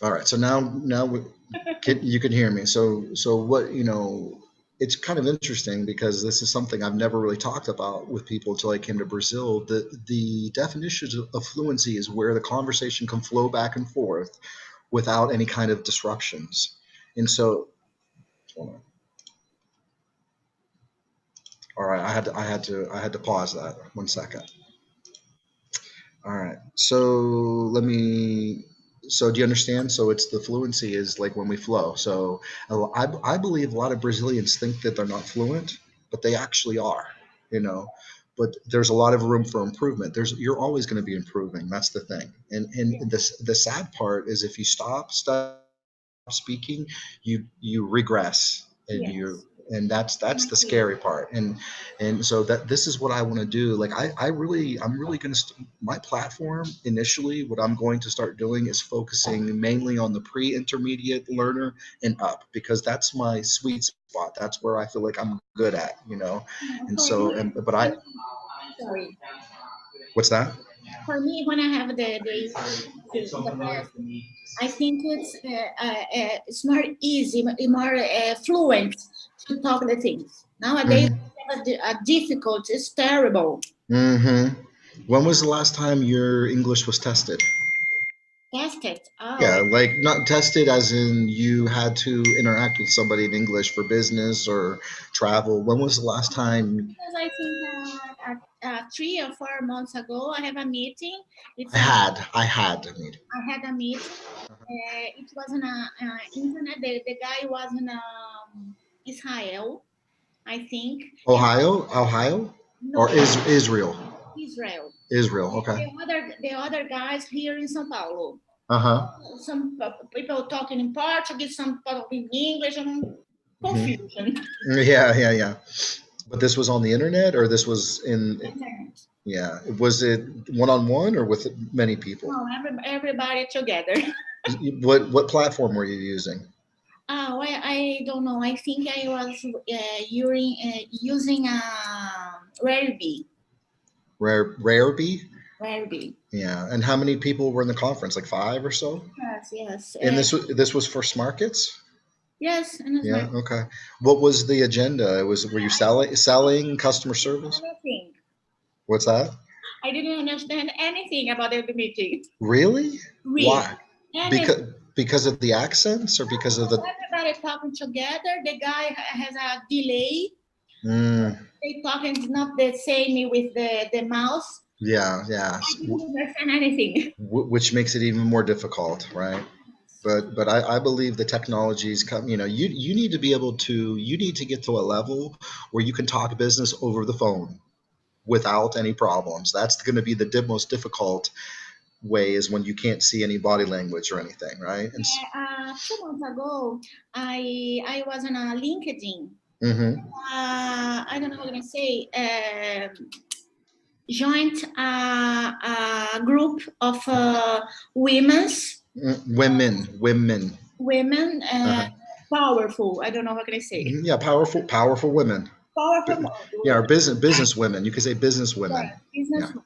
All right. So now you can hear me. So what, it's kind of interesting because this is something I've never really talked about with people until I came to Brazil. The definition of fluency is where the conversation can flow back and forth without any kind of disruptions. And so, hold on. All right, I had to pause that 1 second. All right. So do you understand? So it's the fluency is like when we flow. So I believe a lot of Brazilians think that they're not fluent, but they actually are, you know. But there's a lot of room for improvement. You're always going to be improving. That's the thing. And the sad part is if you stop speaking, you regress and you Yes. and that's My the case. scary part. And so that this is what I want to do. Like I'm really going to my platform initially. What I'm going to start doing is focusing mainly on the pre-intermediate learner and up because that's my sweet spot. That's where I feel like I'm good at. And For so me, and but I when, sorry. what's that? For me, when I have the in the past, I think it's more easy, more fluent to talk the things. Nowadays, Hmm. I have a difficult. It's terrible. Hmm. When was the last time your English was tested? Tested. Yeah, Oh, like not tested as in you had to interact with somebody in English for business or travel. When was the last time? because I think 3 or 4 months ago, I have a meeting. It's I a had, I had. I mean, I had a meeting. It was on internet. The guy was in Israel, I think, and Ohio, or no, Israel, Israel. Israel. Okay. The other guys here in São Paulo. Uh huh. Some people talking in Portuguese, some talking in English, and Hmm. confusion. Yeah, yeah, yeah. But this was on the internet, or this was in? Internet. Yeah. Was it one on one or with many people? No, everybody together. What platform were you using? I don't know. I think I was using Rareby. Rareby. Rareby. Yeah. And how many people were in the conference? Like five or so? Yes, yes, And this was for Smarkets? yes, and it's Yeah, my okay. What was the agenda? Were you selling customer service? anything. What's that? I didn't understand anything about the meeting. Really? Really, Why? anything. Because of the accents or because of the Everybody talking together. The guy has a delay. mm, They talking not the same with the mouse. yeah, yeah. I didn't understand anything. Which makes it even more difficult, right? But I believe the technologies come, you need to be able to you need to get to a level where you can talk business over the phone without any problems. That's going to be the most difficult way is when you can't see any body language or anything, right? And 2 months ago, I was on a LinkedIn. mm-hmm. I don't know what I say. Joined a group of Women. women Uh-huh. powerful. I don't know what can I say. Mhm. Yeah, powerful women. Powerful Yeah, or women. business women. You could say business women. Yes, Yeah. businesswoman.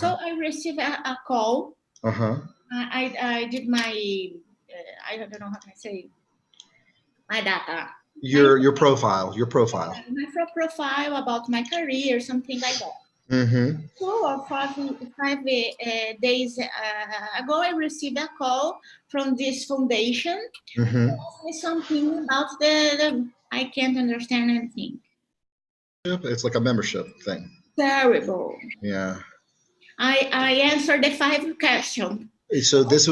So Uh-huh. I received a call. Uh-huh. I did my I don't know how can I say my data. My Your profile. Your profile. my profile about my career, something like that. Mm-hmm. 2 or 5 days ago, I received a call from this foundation. Mm-hmm. Ask me something about the I can't understand anything. It's like a membership thing. Terrible. Yeah. I answered the 5 questions. So this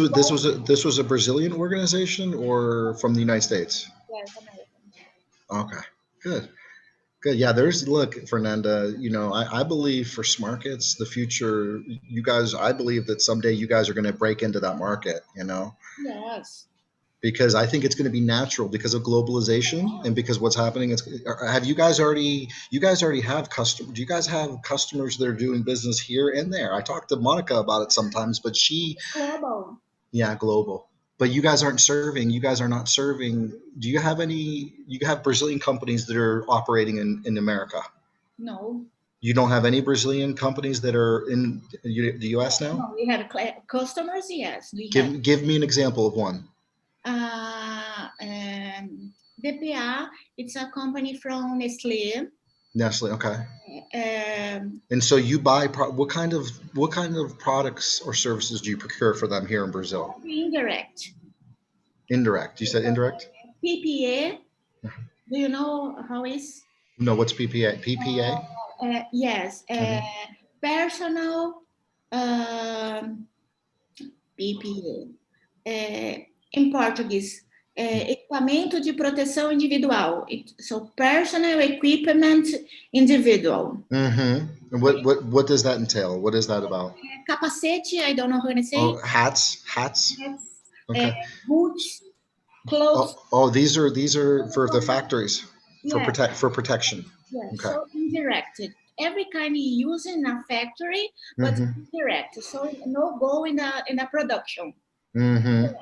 was a Brazilian organization or from the United States? Yes, American. Okay. Good. Good. Yeah, look, Fernanda, I believe for Smarkets, the future, you guys, I believe that someday you guys are going to break into that market, Yes. because I think it's going to be natural because of globalization and because what's happening. Have you guys already have customers? Do you guys have customers that are doing business here and there? I talk to Monica about it sometimes, but It's global. yeah, global. But you guys are not serving. You have Brazilian companies that are operating in America? No. You don't have any Brazilian companies that are in the U.S. now? No, we have customers, yes, we have. Give me an example of one. DPA, it's a company from Nestlé. Nestle, okay. Um, And so you buy what kind of products or services do you procure for them here in Brazil? Indirect. Indirect. You said indirect? PPA, do you know how is? No, what's PPA? PPA? Yes, personal PPA. Em português, equipamento de proteção individual. So personal equipment individual. Mm-hmm. And what does that entail? What is that about? Capacete, I don't know how to say. Oh, hats. Okay. Boots, clothes. These are for the factories for protection. Yes. Okay. So indirect. Every kind you use in a factory, but indirect. So no go in the production. Mm-hmm.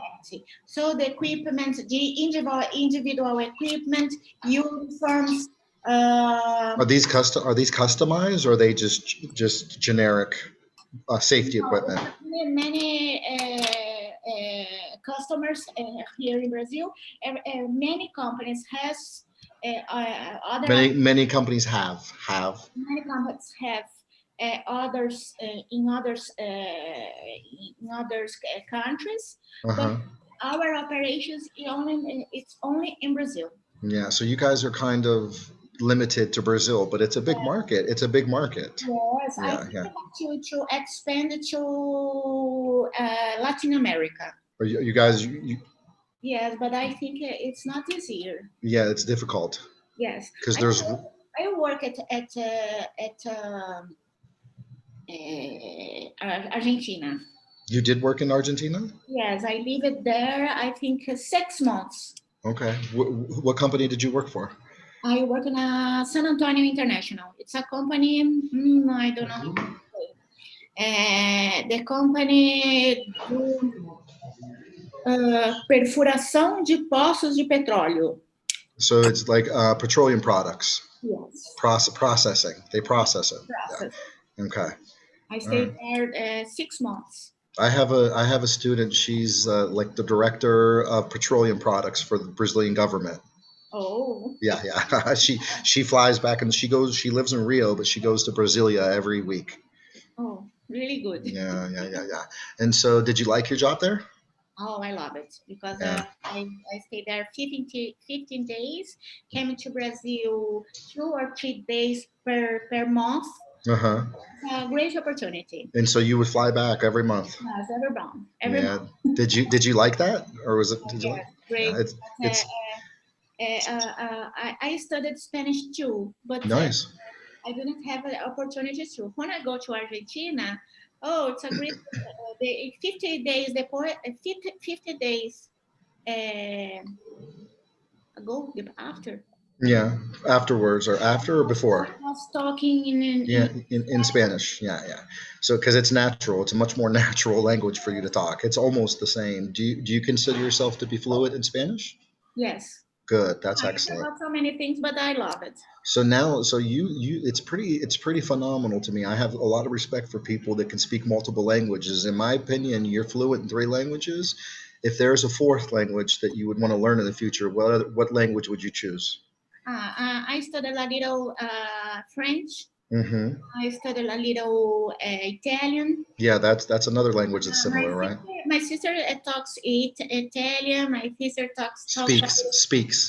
So the equipment, the individual equipment, uniforms. Are these customized, or are they just generic safety equipment? Many customers here in Brazil. Many companies has other. Many companies have. Many companies have others in others countries, but our operations it's only in Brazil. Yeah, so you guys are kind of limited to Brazil, but it's a big market. It's a big market. Yes, I think to expand to Latin America. Are you guys? Yes, but I think it's not easier. Yeah, it's difficult. Yes, because there's. I work at Argentina. You did work in Argentina? Yes, I lived there, I think 6 months. Okay. What company did you work for? I work in San Antonio International. It's a company, I don't know. The company perfuração de poços de petróleo. So it's like petroleum products. Yes. Processing. They process it. Process. Yeah. Okay. I stayed there 6 months. I have a student. She's like the director of petroleum products for the Brazilian government. Oh. Yeah. she flies back and she lives in Rio, but she goes to Brasilia every week. Oh, really good. Yeah. And so, did you like your job there? Oh, I love it because I stayed there 15 days, came to Brazil 2 or 3 days per month. A great opportunity. And so you would fly back every month? Yes, every month. Did you like that, or was it? Great. I studied Spanish too, but nice. I didn't have an opportunity to. When I go to Argentina, it's a great. 50 days. 50 days ago after. Yeah, afterwards or after or before. I was talking in Spanish. Yeah. So because it's natural, it's a much more natural language for you to talk. It's almost the same. Do you consider yourself to be fluent in Spanish? Yes. Good. That's excellent. Not so many things, but I love it. So now, it's pretty phenomenal to me. I have a lot of respect for people that can speak multiple languages. In my opinion, you're fluent in 3 languages. If there's a 4th language that you would want to learn in the future, what language would you choose? I studied a little French. I studied a little Italian. Yeah, that's another language that's similar, right? My sister talks Italian. My sister speaks.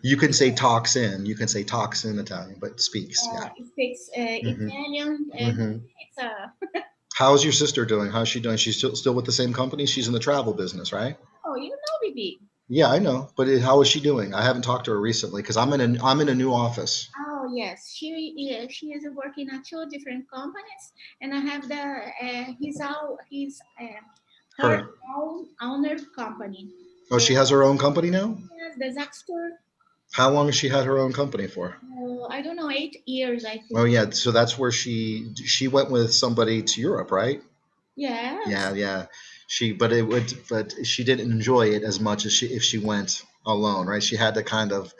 You can say talks in. You can say talks in Italian, but speaks. Yeah. Speaks Italian. It's How's your sister doing? How's she doing? She's still with the same company? She's in the travel business, right? Oh, you know, Bibi. Yeah, I know. But how is she doing? I haven't talked to her recently because I'm in a new office. Oh yes, she is working at 2 different companies, and I have her own owner company. Oh, she has her own company now? Yes, the Zaxtor. How long has she had her own company for? I don't know, 8 years, I think. Oh yeah, so that's where she went with somebody to Europe, right? Yes. Yeah. But she didn't enjoy it as much as if she went alone, right? She had to kind of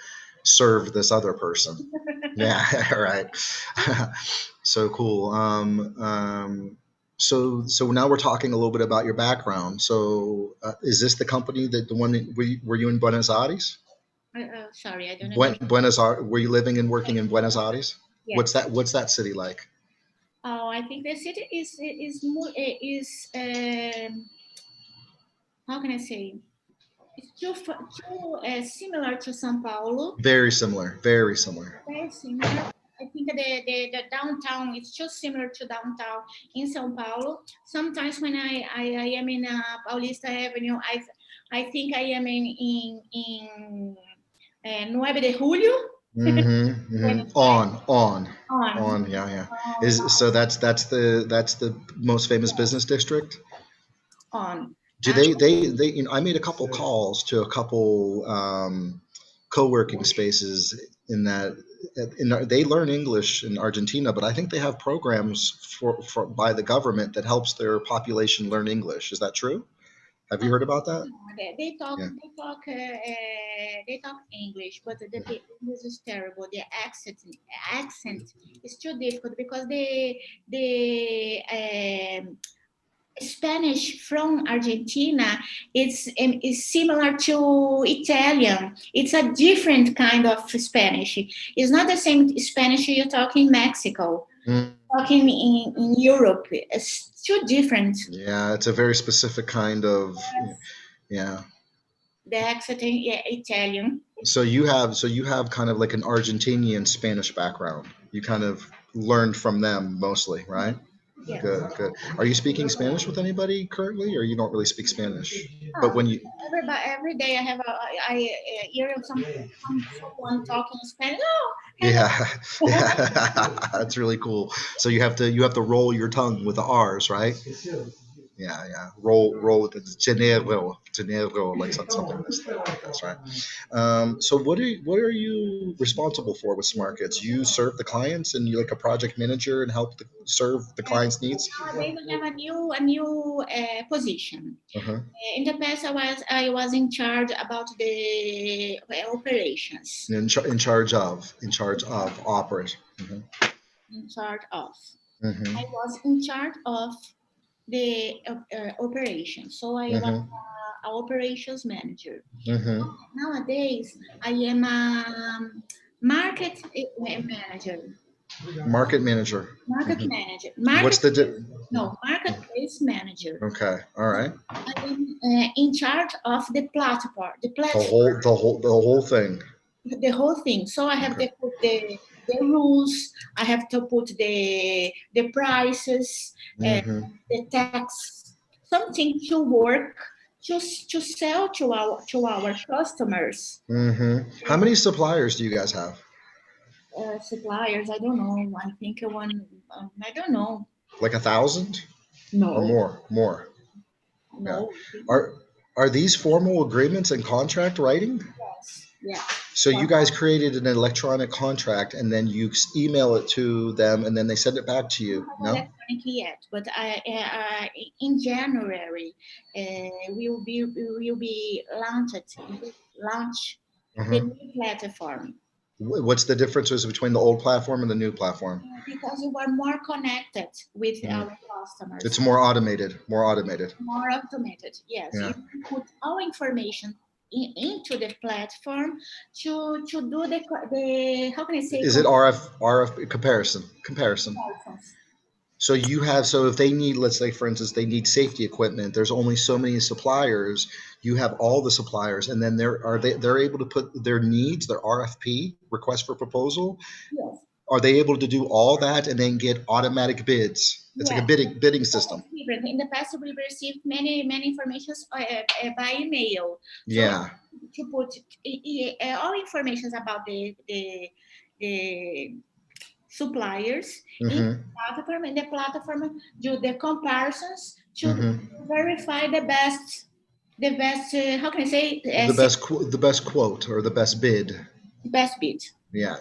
serve this other person. Yeah, right. So cool. So now we're talking a little bit about your background. So is this the company that the one that, were you in Buenos Aires? Sorry, I don't understand. Buenos Aires, were you living and working in Buenos Aires? Yes. What's that city like? Oh, I think the city is how can I say? It's too similar to São Paulo. Very similar. Very similar. Very similar. I think the downtown is just similar to downtown in São Paulo. Sometimes when I am in Paulista Avenue, I think I am in 9 de Julio. Mm-hmm, mm-hmm. On. Yeah. So that's the most famous business district. On. Do they I made a couple calls to a couple co-working spaces in that they learn English in Argentina, but I think they have programs for by the government that helps their population learn English. Is that true? Have you heard about that? They talk English, but the English is terrible. The accent is too difficult because the Spanish from Argentina is similar to Italian. It's a different kind of Spanish. It's not the same Spanish you talk in Mexico. Talking in Europe. It's too different. Yeah, it's a very specific kind of, yeah. The accent, yeah, Italian. So you have kind of like an Argentinian Spanish background. You kind of learned from them mostly, right? Yes. Good. Are you speaking Spanish with anybody currently, or you don't really speak Spanish? But when you every day I hear someone talking Spanish. Oh, yeah, that's really cool. So you have to roll your tongue with the R's, right? Yeah. Roll with the Janeiro, like something like this, right? So what are you responsible for with SmartKids? You serve the clients, and you like a project manager and help serve the clients' needs. Nowadays I have a new position. In the past, I was in charge about the operations. In charge of operation. In charge of. Mm-hmm. I was in charge of the operations. So I was an operations manager. Nowadays, I am a market manager. Market manager. Market manager. What's the marketplace manager. Okay. All right. I am in charge of the platform. The whole thing. The whole thing. So I have to put the rules. I have to put the prices, the tax, something to work, just to sell to our customers. How many suppliers do you guys have? Suppliers, I don't know. I think one. I don't know. Like 1,000? No. Or more. No. Yeah. Are these formal agreements and contract writing? Yes. Yeah. So you guys created an electronic contract, and then you email it to them, and then they send it back to you. No, electronic yet, but in January will be launch the new platform. What's the differences between the old platform and the new platform? Because we were more connected with our customers. It's more automated. More automated. Yes. Yeah. You put all information into the platform to do the how can I say? Is it RF comparison? So if they need, let's say for instance, they need safety equipment, there's only so many suppliers. You have all the suppliers, and then they're able to put their needs, their RFP, request for proposal. Yes. Are they able to do all that and then get automatic bids? It's like a bidding system. In the past, we received many informations by email. Yeah. So to put all information about the suppliers in the platform, and the platform do the comparisons to verify the best. How can I say? The best quote or the best bid. Best bid. Yeah.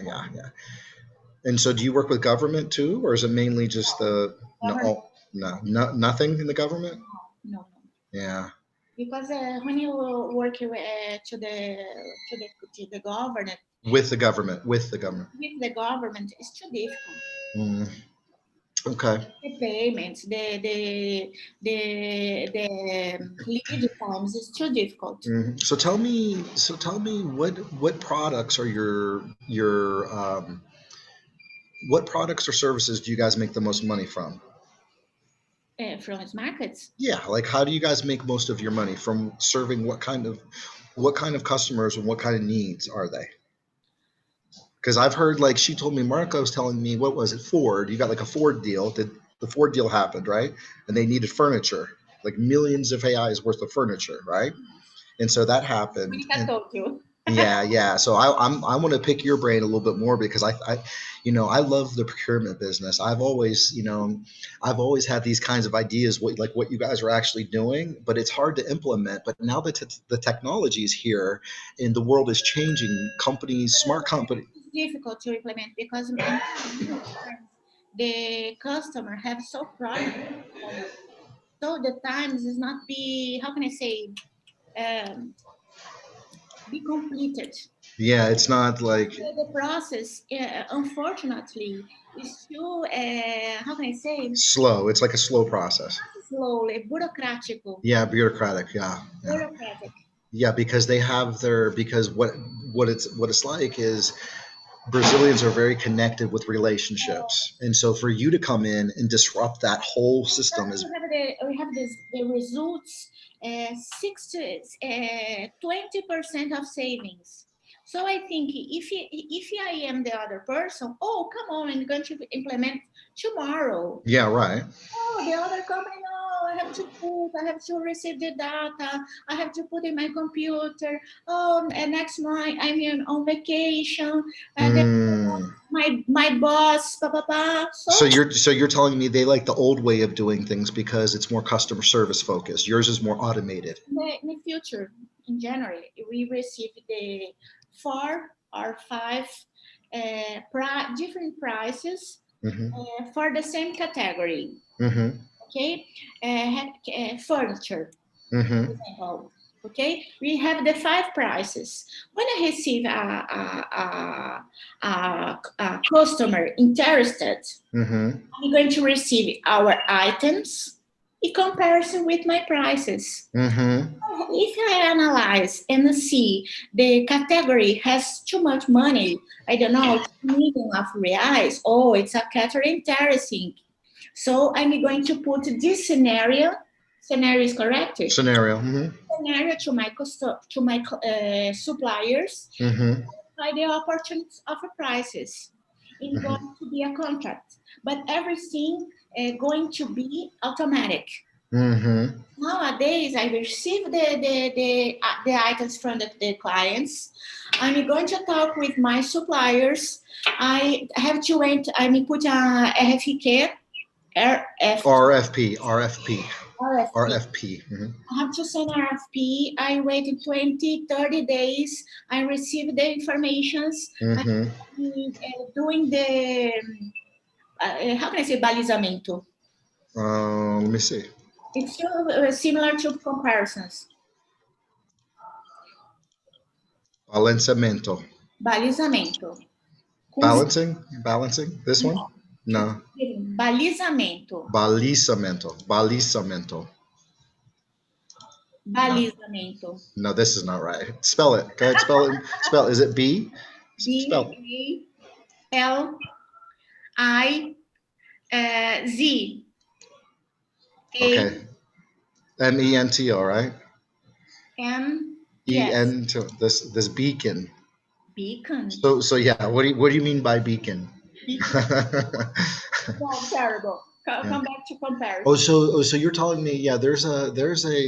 And so, do you work with government too, or is it mainly just nothing in the government? No. Yeah. Because when you work to the government, With the government. With the government, it's too difficult. Okay. The payments, the lead times is too difficult. So tell me, what products are what products or services do you guys make the most money from? From its markets. Yeah, like how do you guys make most of your money from serving what kind of customers and what kind of needs are they? Because I've heard, like she told me, Marco was telling me, what was it, Ford? You got like a Ford deal. The Ford deal happened, right? And they needed furniture, like millions of AIs worth of furniture, right? And so that happened. I told you. Yeah. So I want to pick your brain a little bit more because I love the procurement business. I've always had these kinds of ideas, what you guys are actually doing, but it's hard to implement. But now that the technology is here and the world is changing, smart companies. It's difficult to implement because many times the customer have so product, so the times is not be, how can I say, be completed. Yeah, it's not like the process, unfortunately, is too, how can I say, slow. It's like a slow process. slowly, bureaucratic. Yeah, bureaucratic. Yeah. Bureaucratic. Yeah, because what it's like is Brazilians are very connected with relationships, and so for you to come in and disrupt that whole system is. We have the results, 20% of savings. So I think if I am the other person, oh come on, I'm going to implement tomorrow. Yeah, right. Oh, the other company, no, I have to receive the data, I have to put in my computer. Oh, and next month I'm on vacation, and then my boss, blah, blah, blah. So you're telling me they like the old way of doing things because it's more customer service focused. Yours is more automated. In the future, in January, we received the 4 or 5 different prices for the same category. Okay, furniture. For example. Okay, we have the 5 prices. When I receive a customer interested, I'm going to receive our items in comparison with my prices. If I analyze and see the category has too much money, I don't know, 2 million of reais, oh, it's a category interesting. So I'm going to put this scenario is correct? Scenario to my suppliers by the opportunities of prices. It's going to be a contract, but everything going to be automatic. Nowadays, I receive the items from the clients. I'm going to talk with my suppliers. I have to wait. I mean, put a RFQ. RFP. I have to send RFP. I waited 20, 30 days. I received the informations. I'm doing the, how can I say, balizamento? Let me see. It's similar to comparisons. Balizamento. Balancing? This one? No. Balizamento. No, this is not right. Spell it. Go ahead, spell it. Spell. Is it B? B-A-L-I-Z. Okay. M-E-N-T-O, right? E-N-T. This beacon. Beacon. So yeah, what do you mean by beacon? Oh, terrible. Come back to comparison. So you're telling me, yeah, there's a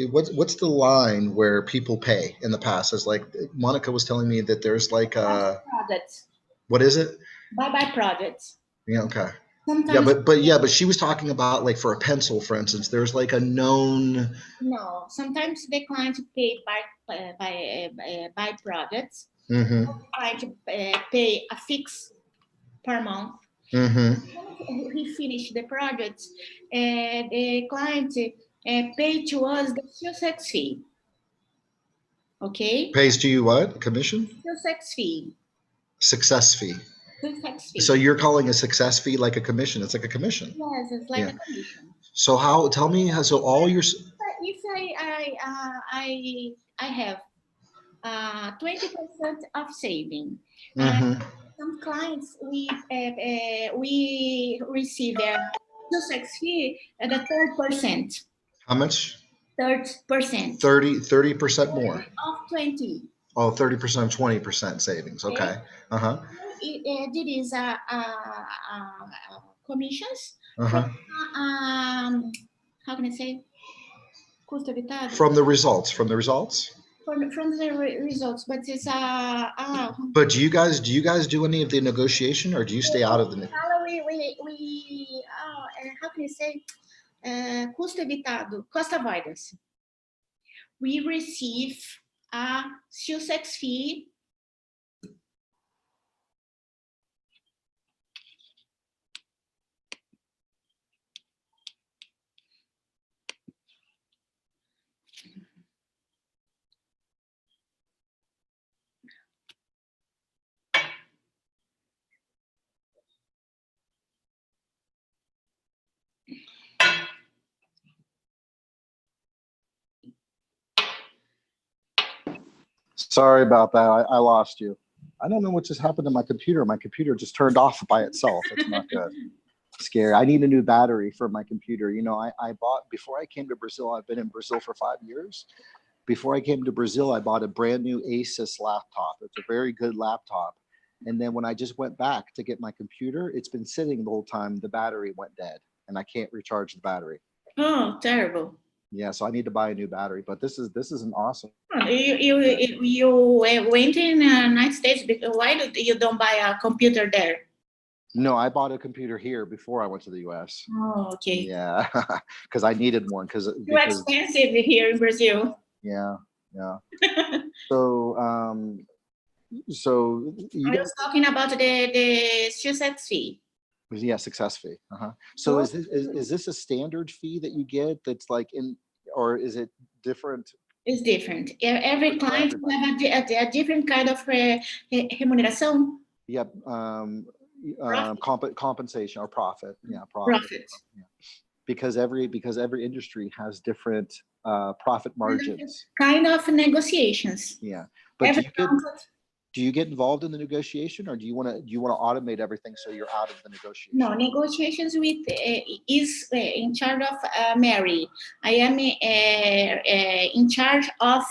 what's the line where people pay in the past? It's like Monica was telling me that there's like a products. What is it? Buy products. Yeah, okay. Sometimes, but she was talking about, like, for a pencil, for instance, there's like a known. No, sometimes the client pay by products. Client pay a fix per month. He finished the project, the client pay to us the sales fee. Okay. Pays to you what? Commission? Sales fee. Success fee. Success fee. So you're calling a success fee like a commission? It's like a commission. Yes, it's like a commission. So how? Tell me how. So all your. If I have 20% of saving. Some clients we receive their success fee at the 3%. How much? 30%. 30% more. Of 20. Oh, 30% of 20% savings. Okay. It is commissions. How can I say? Custo evitado. From the results. From the results. From the results, but it's But do you guys do any of the negotiation, or do you stay out of the? We how can you say? Custo evitado, cost avoidance. We receive a success fee. Sorry about that. I lost you. I don't know what just happened to my computer. My computer just turned off by itself. It's not good. Scary. I need a new battery for my computer. You know, I bought, before I came to Brazil, I've been in Brazil for 5 years. Before I came to Brazil, I bought a brand new Asus laptop. It's a very good laptop. And then when I just went back to get my computer, it's been sitting the whole time. The battery went dead and I can't recharge the battery. Oh, terrible. Yeah, so I need to buy a new battery, but this is an awesome. You went in the United States, because why you don't buy a computer there? No, I bought a computer here before I went to the US. Oh, okay. Yeah, because I needed one. Because too expensive here in Brazil. Yeah. So so I was talking about the success fee. Yeah, success fee. So is this a standard fee that you get that's like or is it different? It's different. Every client will have a different kind of remuneração. Yep. Compensation or profit. Yeah, profit. Yeah. Because every industry has different profit margins. Kind of negotiations. Yeah, but do you get involved in the negotiation, or do you want to automate everything so you're out of the negotiation? No, negotiations with is in charge of Mary. I am in charge of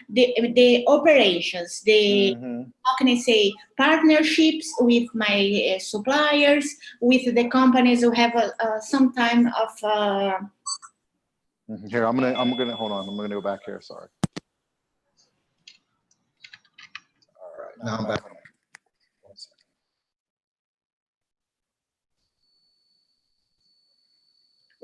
the operations, how can I say, partnerships with my suppliers, with the companies who have some time of. Here, I'm gonna hold on. I'm gonna go back here. Sorry. Now I'm back.